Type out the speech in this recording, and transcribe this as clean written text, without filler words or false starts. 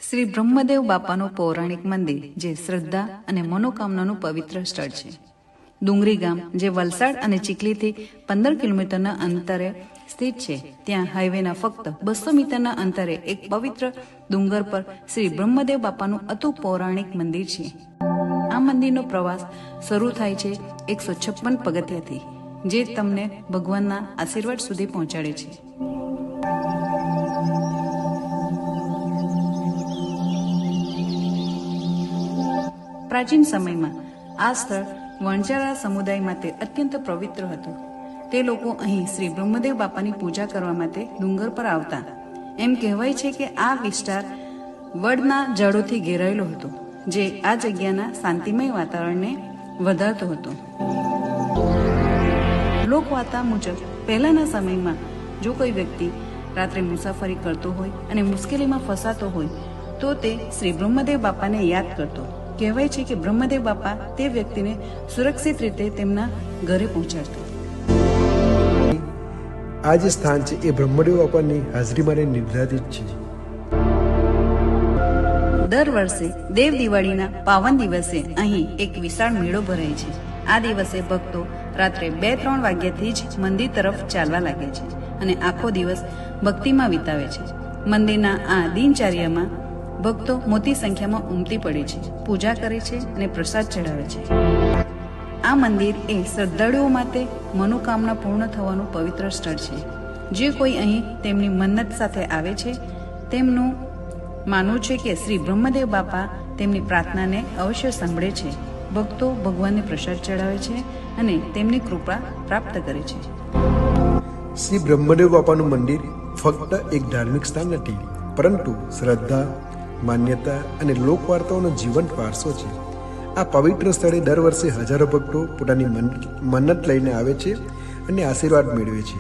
શ્રી બ્રહ્મદેવ બાપાનું પૌરાણિક મંદિર જે શ્રદ્ધા અને મનોકામનાનું પવિત્ર સ્થળ છે. ડુંગરી ગામ જે વલસાડ અને ચીખલીથી 15 કિલોમીટરના અંતરે સ્થિત છે, ત્યાં હાઈવેના ફક્ત 200 મીટરના અંતરે એક પવિત્ર ડુંગર પર શ્રી બ્રહ્મદેવ બાપાનું અતુક પૌરાણિક મંદિર છે. આ મંદિરનો પ્રવાસ શરૂ થાય છે 156 પગથિયાથી, જે તમને ભગવાનના આશીર્વાદ સુધી પહોંચાડે છે. પ્રાચીન સમયમાં આ સ્થળ વણજારા સમુદાય માટે અત્યંત પવિત્ર હતું. તે લોકો અહીં શ્રી બ્રહ્મદેવ બાપાની પૂજા કરવા માટે ડુંગર પર આવતા. એમ કહેવાય છે કે આ વિસ્તાર વડના ઝાડોથી ઘેરાયેલો હતો, જે આ જગ્યાના શાંતિમય વાતાવરણને વધારતો હતો. લોકવાર્તા મુજબ પહેલાના સમયમાં જો કોઈ વ્યક્તિ રાત્રે મુસાફરી કરતો હોય અને મુશ્કેલીમાં ફસાતો હોય તો તે શ્રી બ્રહ્મદેવ બાપાને યાદ કરતો. કહેવાય છે કે બ્રહ્મદેવ બાપા તે વ્યક્તિને સુરક્ષિત રીતે તેમના ઘરે પહોંચાડતા. આ જે સ્થાન છે એ બ્રહ્મદેવ બાપાની હાજરી માટે નિર્ધારિત છે. દર વર્ષે દેવ દિવાળીના પાવન દિવસે અહીં એક વિશાળ મેળો ભરાય છે. આ દિવસે ભક્તો રાત્રે 2-3 વાગ્યાથી જ મંદિર તરફ ચાલવા લાગે છે અને આખો દિવસ ભક્તિમાં વિતાવે છે. મંદિરના આ દિનચર્યામાં ભક્તો મોટી સંખ્યામાં ઉમટી પડે છે, પૂજા કરે છે અને પ્રસાદ ચડાવે છે. આ મંદિર એ શ્રદ્ધાળુઓ માટે મનોકામના પૂર્ણ થવાનું પવિત્ર સ્થળ છે. જે કોઈ અહીં તેમની મન્નત સાથે આવે છે, તેમનું માનવું છે કે શ્રી બ્રહ્મદેવ બાપા તેમની પ્રાર્થનાને અવશ્ય સાંભળે છે. ભક્તો ભગવાનને પ્રસાદ ચડાવે છે અને તેમની કૃપા પ્રાપ્ત કરે છે. શ્રી બ્રહ્મદેવ બાપાનું મંદિર ફક્ત એક ધાર્મિક સ્થાન નથી, પરંતુ શ્રદ્ધા, માન્યતા અને લોકવાર્તાઓનો જીવંત વારસો છે. આ પવિત્ર સ્થળે દર વર્ષે હજારો ભક્તો પોતાની મન્નત લઈને આવે છે અને આશીર્વાદ મેળવે છે.